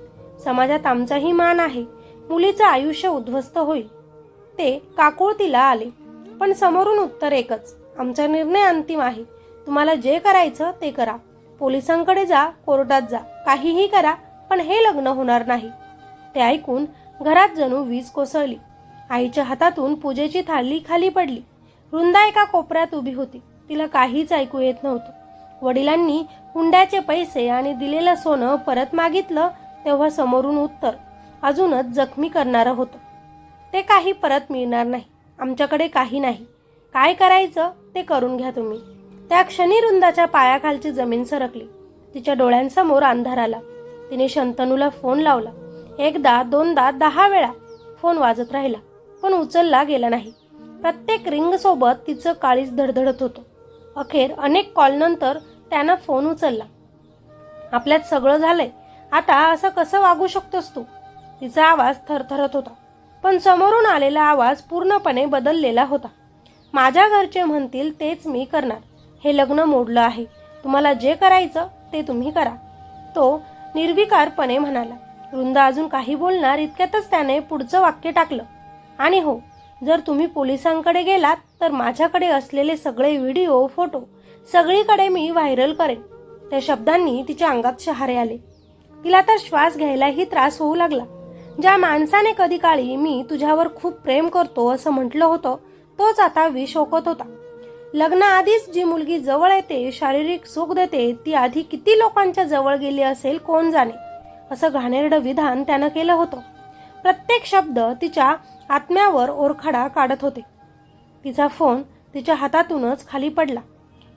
समाजात आमचाही मान आहे. मुलीचं आयुष्य उद्ध्वस्त होईल. ते काकुळतीला आले. पण समोरून उत्तर एकच, आमचा निर्णय अंतिम आहे. तुम्हाला जे करायचं ते करा. पोलिसांकडे जा, कोर्टात जा, काहीही करा, पण हे लग्न होणार नाही. ते ऐकून घरात जणू वीज कोसळली. आईच्या हातातून पूजेची थाली खाली पडली. वृंदा एका कोपऱ्यात उभी होती. तिला काहीच ऐकू येत नव्हतं. वडिलांनी हुंड्याचे पैसे आणि दिलेलं सोनं परत मागितलं तेव्हा समोरून उत्तर अजूनच जखमी करणारं होतं. ते काही परत मिळणार नाही. आमच्याकडे काही नाही. काय करायचं ते करून घ्या तुम्ही. त्या क्षणी वृंदाच्या पायाखालची जमीन सरकली. तिच्या डोळ्यांसमोर अंधार आला. तिने शंतनूला फोन लावला. एकदा, दोनदा, 10 वेळा फोन वाजत राहिला, पण उचलला गेला नाही. प्रत्येक रिंग सोबत तिचं काळीज धडधडत होतं. अखेर अनेक कॉलनंतर त्यानं फोन उचलला. आपल्यात सगळं झालंय. आता असं कसं वागू शकतोस तू? तिचा आवाज थरथरत होता. पण समोरून आलेला आवाज पूर्णपणे बदललेला होता. माझ्या घरचे म्हणतील तेच मी करणार. हे लग्न मोडलं आहे. तुम्हाला जे करायचं ते तुम्ही करा. तो निर्विकारपणे म्हणाला. वृंदा अजून काही बोलणार इतक्यातच त्याने पुढचं वाक्य टाकलं. आणि हो, जर तुम्ही पोलिसांकडे गेलात तर माझ्याकडे असलेले सगळे व्हिडिओ, फोटो सगळीकडे मी व्हायरल करेन. त्या शब्दांनी तिच्या अंगात शहारे आले. तिला तर श्वास घ्यायलाही त्रास होऊ लागला. ज्या माणसाने कधी काळी मी तुझ्यावर खूप प्रेम करतो असं म्हटलं होतं, तोच आता विष ओकत होता. लग्नाआधीच जी मुलगी जवळ येते, शारीरिक सुख देते, ती आधी किती लोकांच्या जवळ गेली असेल कोण जाणे. असं घाणेरडं विधान त्यानं केलं होतं. प्रत्येक शब्द तिच्या आत्म्यावर ओरखडा काढत होते. तिचा फोन तिच्या हातातूनच खाली पडला.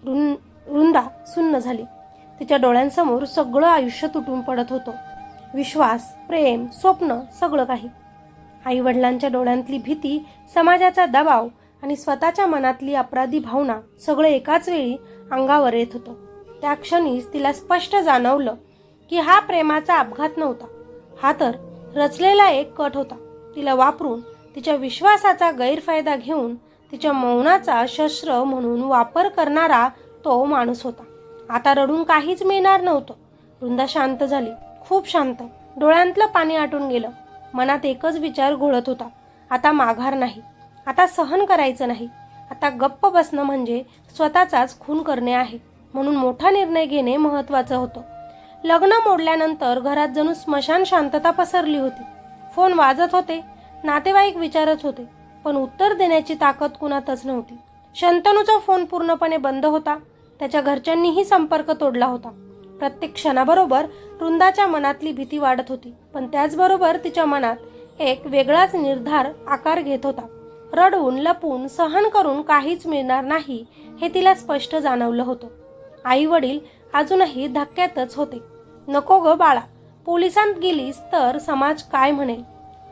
वृंदा सुन्न झाली. तिच्या डोळ्यांसमोर सगळं आयुष्य तुटून पडत होतं. विश्वास, प्रेम, स्वप्न, सगळं काही. आई वडिलांच्या डोळ्यांतली भीती, समाजाचा दबाव आणि स्वतःच्या मनातली अपराधी भावना सगळं एकाच वेळी अंगावर येत होतं. त्या क्षणीच तिला स्पष्ट जाणवलं की हा प्रेमाचा अपघात नव्हता. हा तर रचलेला एक कट होता. तिला वापरून, तिच्या विश्वासाचा गैरफायदा घेऊन, तिच्या मौनाचा शस्त्र म्हणून वापर करणारा तो माणूस होता. आता रडून काहीच मिळणार नव्हतं. वृंदा शांत झाली, खूप शांत. डोळ्यांतलं पाणी आटून गेलं. मनात एकच विचार घोळत होता, आता माघार नाही. आता सहन करायचं नाही. आता गप्प बसणं म्हणजे स्वतःचाच खून करणे आहे. म्हणून मोठा निर्णय घेणे महत्त्वाचं होतं. लग्न मोडल्यानंतर घरात जणू स्मशान शांतता पसरली होती. फोन वाजत होते, नातेवाईक विचारत होते, पण उत्तर देण्याची ताकद कुणातच नव्हती. शंतनूचा फोन पूर्णपणे बंद होता. त्याच्या घरच्यांनीही संपर्क तोडला होता. प्रत्येक क्षणाबरोबर वृंदाच्या मनातली भीती वाढत होती, पण त्याचबरोबर तिच्या मनात एक वेगळाच निर्धार आकार घेत होता. रडून, लपून, सहन करून काहीच मिळणार नाही हे तिला स्पष्ट जाणवलं होतं. आई वडील अजूनही धक्क्यातच होते. नको ग बाळा, पोलिसांत गेलीस तर समाज काय म्हणेल?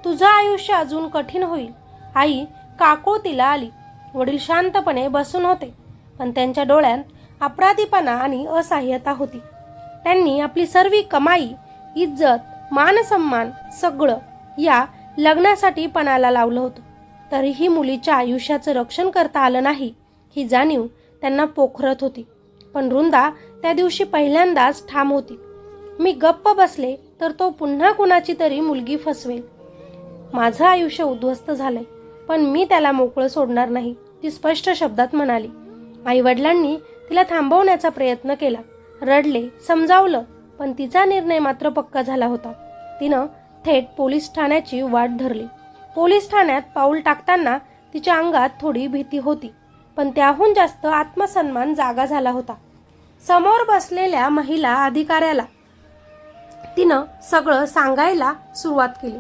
तुझं आयुष्य अजून कठीण होईल. आई काकुळतीला आली. वडील शांतपणे बसून होते, पण त्यांच्या डोळ्यात अपराधीपणा आणि असहाय्यता होती. त्यांनी आपली सर्व कमाई, इज्जत, मानसन्मान सगळं या लग्नासाठी पणाला लावलं होतं. तरीही मुलीच्या आयुष्याचं रक्षण करता आलं नाही ही जाणीव त्यांना पोखरत होती. पण वृंदा त्या दिवशी पहिल्यांदाच ठाम होती. मी गप्प बसले तर तो पुन्हा कुणाची तरी मुलगी फसवेल. माझं आयुष्य उद्ध्वस्त झालंय, पण मी त्याला मोकळं सोडणार नाही, ती स्पष्ट शब्दात म्हणाली. आई वडिलांनी तिला थांबवण्याचा प्रयत्न केला. रडले, समजावलं, पण तिचा निर्णय मात्र पक्का झाला होता. तिनं थेट पोलीस ठाण्याची वाट धरली. पोलीस ठाण्यात पाऊल टाकताना तिच्या अंगात थोडी भीती होती, पण त्याहून जास्त आत्मसन्मान जागा झाला होता. समोर बसलेल्या महिला अधिकाऱ्याला तिनं सगळं सांगायला सुरुवात केली.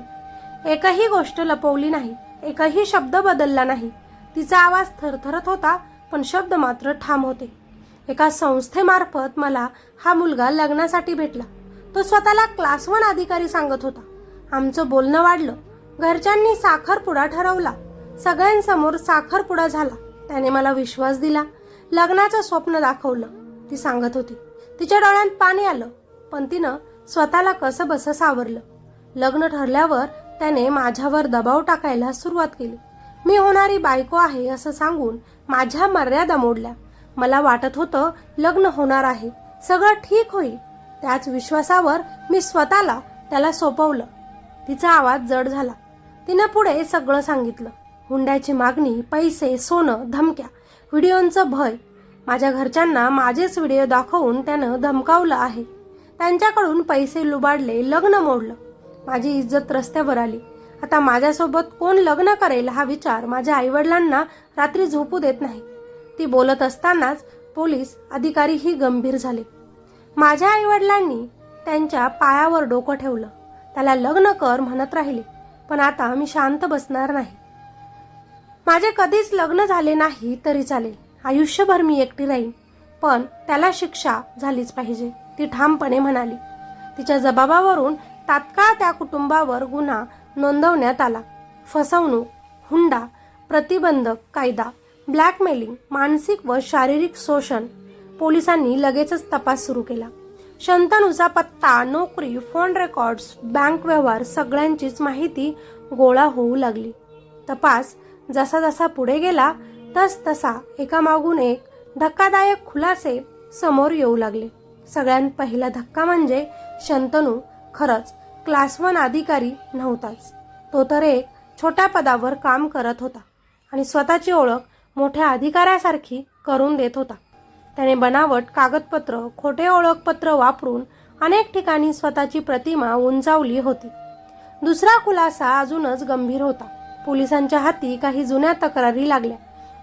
एकही गोष्ट लपवली नाही, एकही शब्द बदलला नाही. तिचा आवाज थरथरत होता, पण शब्द मात्र ठाम होते. एका संस्थेमार्फत मला हा मुलगा लग्नासाठी भेटला. तो स्वतःला क्लास 1 अधिकारी सांगत होता. आमचं बोलणं वाढलं. घरच्यांनी साखरपुडा ठरवला. सगळ्यांसमोर साखरपुडा झाला. त्याने मला विश्वास दिला. लग्नाचं स्वप्न दाखवलं. ती सांगत होती. तिच्या डोळ्यात पाणी आलं, पण तिनं स्वतःला कसं बसं सावरलं. लग्न ठरल्यावर त्याने माझ्यावर दबाव टाकायला सुरुवात केली. मी होणारी बायको आहे असं सांगून माझ्या मर्यादा मोडल्या. मला वाटत होतं लग्न होणार आहे, सगळं ठीक होईल. त्याच विश्वासावर मी स्वतःला त्याला सोपवलं. तिचा आवाज जड झाला. तिनं पुढे सगळं सांगितलं. हुंड्याची मागणी, पैसे, सोनं, धमक्या, व्हिडिओंचं भय. माझ्या घरच्यांना माझेच व्हिडिओ दाखवून त्यानं धमकावलं आहे. त्यांच्याकडून पैसे लुबाडले, लग्न मोडलं. माझी इज्जत रस्त्यावर आली. आता माझ्यासोबत कोण लग्न करेल हा विचार माझ्या आईवडिलांना रात्री झोपू देत नाही. ती बोलत असतानाच पोलीस अधिकारीही गंभीर झाले. माझ्या आईवडिलांनी त्यांच्या पायावर डोकं ठेवलं. त्याला लग्न कर म्हणत राहिले, पण आता मी शांत बसणार नाही. माझे कधीच लग्न झाले नाही तरी चालेल. आयुष्यभर मी एकटी राहीन, पण त्याला शिक्षा झालीच पाहिजे, ती ठामपणे म्हणाली. तिच्या जबाबावरून तात्काळ त्या कुटुंबावर गुन्हा नोंदवण्यात आला. फसवणूक, हुंडा, प्रतिबंधक कायदा, ब्लॅकमेलिंग, मानसिक व शारीरिक शोषण. पोलिसांनी लगेचच तपास सुरू केला. शंतनूचा पत्ता, नोकरी, फोन रेकॉर्ड्स, बँक व्यवहार सगळ्यांचीच माहिती गोळा होऊ लागली. तपास जसा जसा पुढे गेला तसा एकामागून एक धक्कादायक खुलासे समोर येऊ लागले. सगळ्यात पहिला धक्का म्हणजे शंतनू खरंच क्लास 1 अधिकारी नव्हताच. तो तर एक छोट्या पदावर काम करत होता आणि स्वतःची ओळख मोठ्या अधिकाऱ्यासारखी करून देत होता. त्याने बनावट कागदपत्र, खोटे ओळखपत्र वापरून अनेक ठिकाणी स्वतःची प्रतिमा उंचावली होती. दुसरा खुलासा अजूनच गंभीर होता. पोलिसांच्या हाती काही जुन्या तक्रारी लागल्या,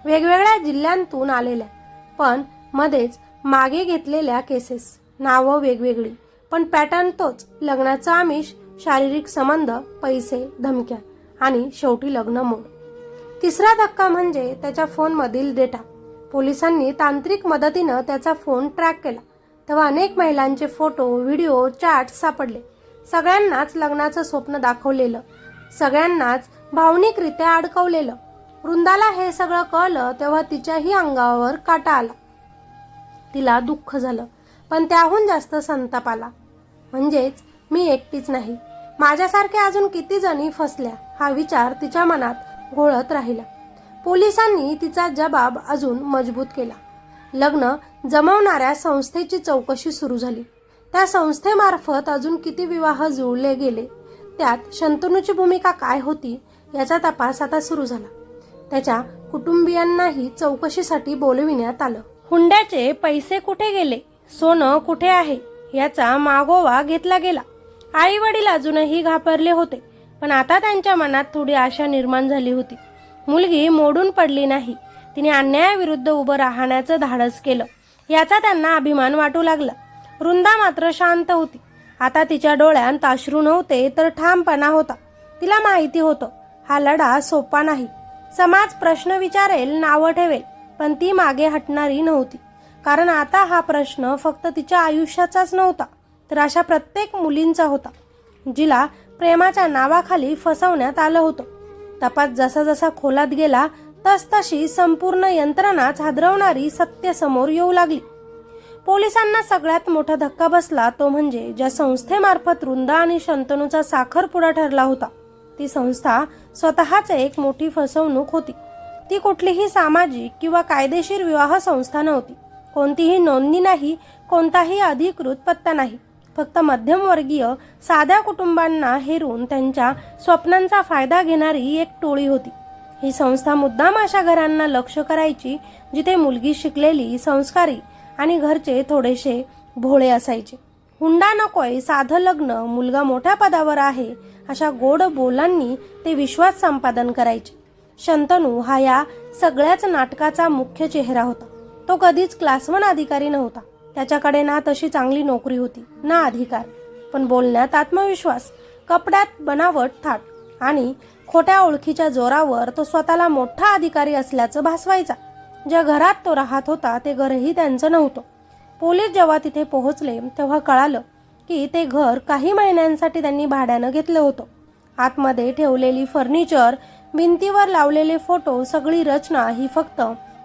वेगवेगळ्या जिल्ह्यांतून आलेल्या, पण मध्येच मागे घेतलेल्या केसेस. नावं वेगवेगळी, पण पॅटर्न तोच. लग्नाचं आमिष, शारीरिक संबंध, पैसे, धमक्या आणि शेवटी लग्न मोड. तिसरा धक्का म्हणजे त्याच्या फोनमधील डेटा. पोलिसांनी तांत्रिक मदतीनं त्याचा फोन ट्रॅक केला, तेव्हा अनेक महिलांचे फोटो, व्हिडिओ, चॅट सापडले. सगळ्यांनाच लग्नाचं स्वप्न दाखवलेलं, सगळ्यांनाच भावनिकरित्या अडकवलेलं. वृंदाला हे सगळं कळलं तेव्हा तिच्याही अंगावर काटा आला. तिला दुःख झालं, पण त्याहून जास्त संताप आला. म्हणजेच मी एकटीच नाही, माझ्यासारख्या अजून किती जणी फसल्या हा विचार तिच्या मनात घोळत राहिला. पोलिसांनी तिचा जबाब अजून मजबूत केला. लग्न जमवणाऱ्या संस्थेची चौकशी सुरू झाली. त्या संस्थेमार्फत अजून किती विवाह जुळले गेले, त्यात शंतनूची भूमिका काय होती याचा तपास आता सुरू झाला. त्याच्या कुटुंबियांनाही चौकशीसाठी बोलविण्यात आलं. हुंड्याचे पैसे कुठे गेले, सोनं कुठे आहे याचा मागोवा घेतला गेला. आई वडील अजूनही घाबरले होते, पण आता त्यांच्या मनात थोडी आशा निर्माण झाली होती. मुलगी मोडून पडली नाही, तिने अन्यायाविरुद्ध उभं राहण्याचं धाडस केलं याचा त्यांना अभिमान वाटू लागला. वृंदा मात्र शांत होती. आता तिच्या डोळ्यात अश्रू नव्हते तर ठामपणा होता. तिला माहिती होतं हा लढा सोपा नाही. समाज प्रश्न विचारेल, नावं ठेवेल, पण ती मागे हटणारी नव्हती. कारण आता हा प्रश्न फक्त तिच्या आयुष्याचाच नव्हता, तर अशा प्रत्येक मुलींचा होता जिला प्रेमाच्या नावाखाली फसवण्यात आलं होतं. तपास जसा जसा खोलात गेला तसतशी संपूर्ण यंत्रणाच हादरवणारी सत्य समोर येऊ लागली. पोलिसांना सगळ्यात मोठा धक्का बसला तो म्हणजे ज्या संस्थेमार्फत वृंदा आणि शंतनूचा साखरपुडा ठरला होता, ती संस्था स्वतःच एक मोठी फसवणूक होती. ती कुठलीही सामाजिक किंवा कायदेशीर विवाह संस्था नव्हती. कोणतीही नोंदणी नाही, कोणताही अधिकृत पत्ता नाही. फक्त मध्यमवर्गीय साध्या कुटुंबांना हेरून त्यांच्या स्वप्नांचा फायदा घेणारी एक टोळी होती. ही संस्था मुद्दाम अशा घरांना लक्ष करायची जिथे मुलगी शिकलेली, संस्कारी आणि घरचे थोडेसे भोळे असायचे. हुंडा नकोय, साधं लग्न, मुलगा मोठ्या पदावर आहे अशा गोड बोलांनी ते विश्वास संपादन करायचे. शंतनू हा या सगळ्याच नाटकाचा मुख्य चेहरा होता. तो कधीच क्लास 1 अधिकारी नव्हता. त्याच्याकडे ना तशी चांगली नोकरी होती ना अधिकार, पण बोलण्यात आत्मविश्वास, कपड्यात बनावट थाट आणि खोट्या ओळखीच्या जोरावर तो स्वतःला मोठा अधिकारी असल्याचं भासवायचा. ज्या घरात तो राहत होता ते घरही त्यांचं नव्हतं. पोलीस जेव्हा तिथे पोहोचले तेव्हा कळालं की ते घर काही महिन्यांसाठी त्यांनी भाड्यानं घेतलं होतं. आतमध्ये ठेवलेली फर्निचर, भिंतीवर लावलेले फोटो, सगळी रचना ही फक्त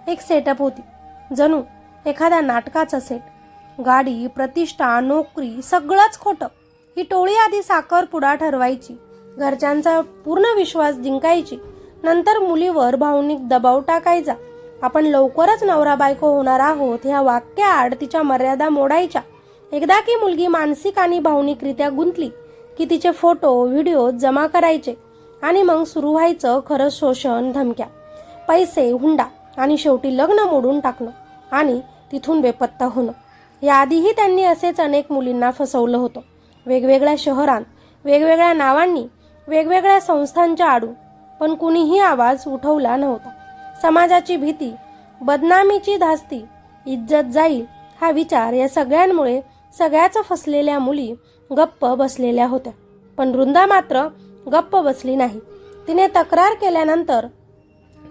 एक सेटअप होती. जणू एखाद्या नाटकाचं सेट. गाडी, प्रतिष्ठा, नोकरी सगळंच खोटं. ही टोळी आधी साखरपुडा ठरवायची, घरच्यांचा पूर्ण विश्वास जिंकायची, नंतर मुलीवर भावनिक दबाव टाकायचा. आपण लवकरच नवरा बायको होणार आहोत ह्या वाक्याआड तिच्या मर्यादा मोडायच्या. एकदा की मुलगी मानसिक आणि भावनिकरित्या गुंतली की तिचे फोटो, व्हिडिओ जमा करायचे आणि मग सुरू व्हायचं खरं शोषण, धमक्या, पैसे, हुंडा आणि शेवटी लग्न मोडून टाकणं आणि तिथून बेपत्ता होणं. याआधीही त्यांनी असेच अनेक मुलींना फसवलं होतं. वेगवेगळ्या शहरात, वेगवेगळ्या नावांनी, वेगवेगळ्या संस्थांच्या आडून. पण कुणीही आवाज उठवला नव्हता. समाजाची भीती, बदनामीची धास्ती, इज्जत जाईल हा विचार या सगळ्यांमुळे सगळ्याच फसलेल्या मुली गप्प बसलेल्या होत्या. पण वृंदा मात्र गप्प बसली नाही. तिने तक्रार केल्यानंतर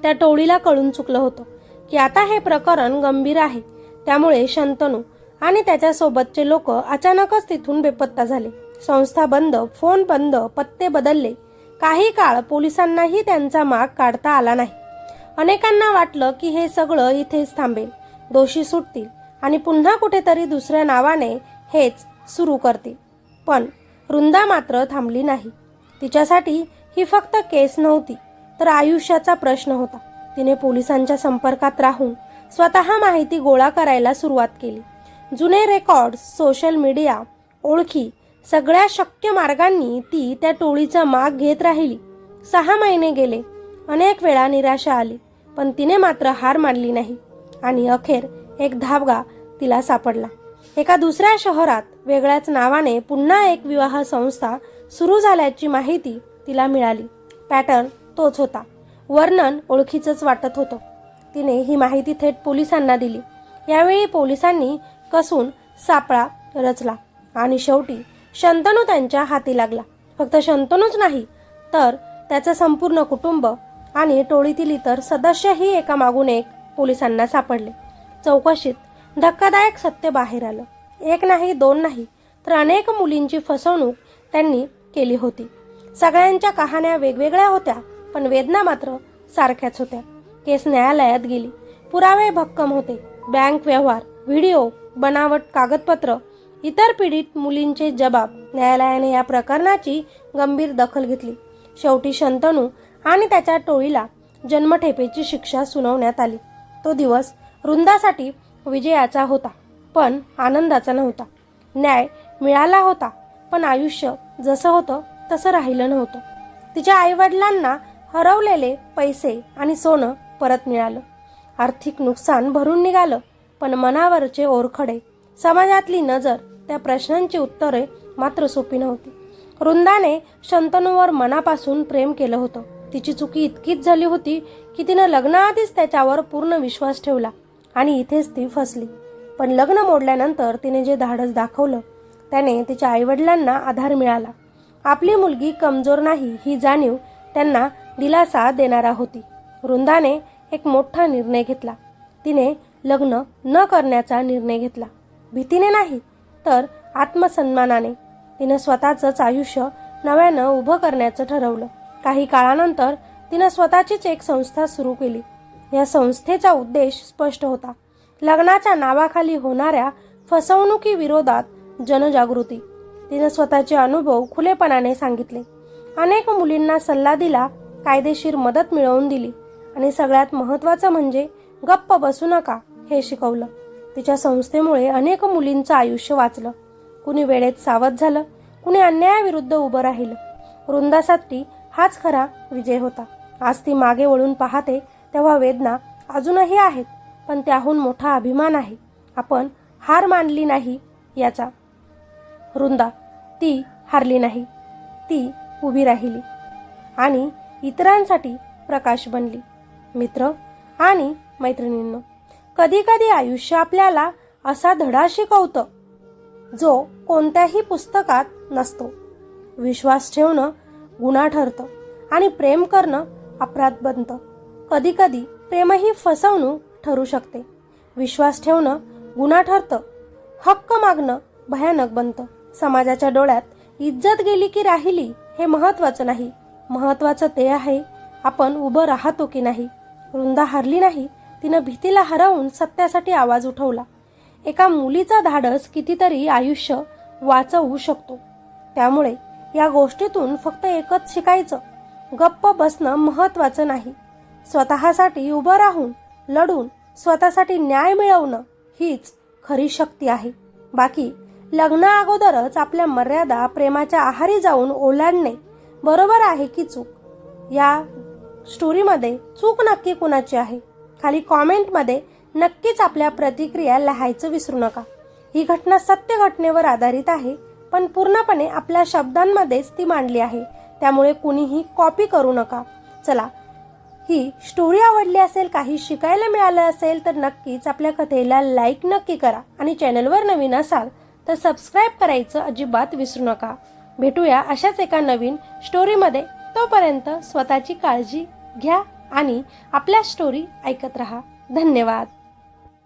त्या टोळीला कळून चुकलं होतं की आता हे प्रकरण गंभीर आहे. त्यामुळे शंतनू आणि त्याच्यासोबतचे लोक अचानकच तिथून बेपत्ता झाले. संस्था बंद, फोन बंद, पत्ते बदलले. काही काळ पोलिसांनाही त्यांचा माग काढता आला नाही. अनेकांना वाटलं की हे सगळं इथेच थांबेल, दोषी सुटतील आणि पुन्हा कुठेतरी दुसऱ्या नावाने हेच सुरू करतील. पण वृंदा मात्र थांबली नाही. तिच्यासाठी ही फक्त केस नव्हती तर आयुष्याचा प्रश्न होता. तिने पोलिसांच्या संपर्कात राहून स्वतः माहिती गोळा करायला सुरुवात केली. जुने रेकॉर्ड्स, सोशल मीडिया, ओळखी, सगळ्या शक्य मार्गांनी ती त्या टोळीचा माग घेत राहिली. 6 महिने गेले. अनेक वेळा निराशा आली, पण तिने मात्र हार मानली नाही. आणि अखेर एक धागा तिला सापडला. एका दुसऱ्या शहरात वेगळ्याच नावाने पुन्हा एक विवाह संस्था सुरू झाल्याची माहिती तिला मिळाली. पॅटर्न तोच होता, वर्णन ओळखीचंच वाटत होतं. तिने ही माहिती थेट पोलिसांना दिली. यावेळी पोलिसांनी कसून सापळा रचला आणि शेवटी शंतनू त्यांच्या हाती लागला. फक्त शंतनूच नाही तर त्याचं संपूर्ण कुटुंब आणि टोळीतील इतर सदस्यही एकामागून एक पोलिसांना सापडले. चौकशीत धक्कादायक सत्य बाहेर आलं. एक नाही, दोन नाही, तर अनेक मुलींची फसवणूक त्यांनी केली होती. सगळ्यांच्या कहाण्या वेगवेगळ्या होत्या, पण वेदना मात्र सारख्याच होत्या. केस न्यायालयात गेली. पुरावे भक्कम होते. बँक व्यवहार, व्हिडिओ, बनावट कागदपत्र, इतर पीडित मुलींचे जबाब. न्यायालयाने या प्रकरणाची गंभीर दखल घेतली. शेवटी शंतनू आणि त्याच्या टोळीला जन्मठेपेची शिक्षा सुनावण्यात आली. तो दिवस वृंदासाठी विजयाचा होता, पण आनंदाचा नव्हता. न्याय मिळाला होता, पण आयुष्य जसं होतं तसं राहिलं नव्हतं. तिच्या आईवडिलांना हरवलेले पैसे आणि सोनं परत मिळालं. आर्थिक नुकसान भरून निघालं, पण मनावरचे ओरखडे, समाजातली नजर, त्या प्रश्नांची उत्तरे मात्र सोपी नव्हती. वृंदाने शंतनूवर मनापासून प्रेम केलं होतं. तिची चुकी इतकीच झाली होती की तिनं लग्नाआधीच त्याच्यावर पूर्ण विश्वास ठेवला आणि इथेच ती फसली. पण लग्न मोडल्यानंतर तिने जे धाडस दाखवलं त्याने तिच्या आईवडिलांना आधार मिळाला. आपली मुलगी कमजोर नाही ही जाणीव त्यांना दिलासा देणारा होती. वृंदाने एक मोठा निर्णय घेतला. तिने लग्न न करण्याचा निर्णय घेतला. भीतीने नाही तर आत्मसन्मानाने. तिनं स्वतःचंच आयुष्य नव्यानं उभं करण्याचं ठरवलं. काही काळानंतर तिनं स्वतःचीच एक संस्था सुरू केली. या संस्थेचा उद्देश स्पष्ट होता. लग्नाच्या नावाखाली होणाऱ्या फसवणुकीविरोधात जनजागृती. तिनं स्वतःचे अनुभव खुलेपणाने सांगितले. अनेक मुलींना सल्ला दिला, कायदेशीर मदत मिळवून दिली आणि सगळ्यात महत्त्वाचं म्हणजे गप्प बसू नका हे शिकवलं. तिच्या संस्थेमुळे अनेक मुलींचं आयुष्य वाचलं. कुणी वेळेत सावध झालं, कुणी अन्यायाविरुद्ध उभं राहिलं. वृंदासाठी हाच खरा विजय होता. आज ती मागे वळून पाहते तेव्हा वेदना अजूनही आहेत, पण त्याहून मोठा अभिमान आहे. आपण हार मानली नाही याचा. वृंदा ती हारली नाही, ती उभी राहिली आणि इतरांसाठी प्रकाश बनली. मित्र आणि मैत्रिणींनो, कधी कधी आयुष्य आपल्याला असा धडा शिकवतं जो कोणत्याही पुस्तकात नसतो. विश्वास ठेवणं गुन्हा ठरतं आणि प्रेम करणं अपराध बनतं. कधी कधी प्रेमही फसवणूक ठरू शकते. विश्वास ठेवणं गुन्हा ठरतं. हक्क मागणं भयानक बनतं. समाजाच्या डोळ्यात इज्जत गेली की राहिली हे महत्त्वाचं नाही. महत्त्वाचं ते आहे आपण उभं राहतो की नाही. वृंदा हरली नाही. तिनं भीतीला हरवून सत्यासाठी आवाज उठवला. एका मुलीचा धाडस कितीतरी आयुष्य वाचवू शकतो. त्यामुळे या गोष्टीतून फक्त एकच शिकायचं, गप्प बसणं महत्त्वाचं नाही. स्वतःसाठी उभं राहून लढून स्वतःसाठी न्याय मिळवणं हीच खरी शक्ती आहे. बाकी लग्नाअगोदरच आपल्या मर्यादा प्रेमाच्या आहारी जाऊन ओलांडणे बरोबर आहे की चूक? या स्टोरीमध्ये चूक नक्की कुणाची आहे? खाली कॉमेंटमध्ये नक्कीच आपल्या प्रतिक्रिया लिहायचं विसरू नका. ही घटना सत्य घटनेवर आधारित आहे, पण पूर्णपणे आपल्या शब्दांमध्येच ती मांडली आहे. त्यामुळे कुणीही कॉपी करू नका. चला, ही स्टोरी आवडली असेल, काही शिकायला मिळालं असेल तर नक्कीच आपल्या कथेला लाईक नक्की करा आणि चॅनलवर नवीन असाल तर सबस्क्राईब करायचं अजिबात विसरू नका. भेटूया अशाच एका नवीन स्टोरीमध्ये. तोपर्यंत स्वतःची काळजी घ्या आणि आपल्या स्टोरी ऐकत रहा. धन्यवाद.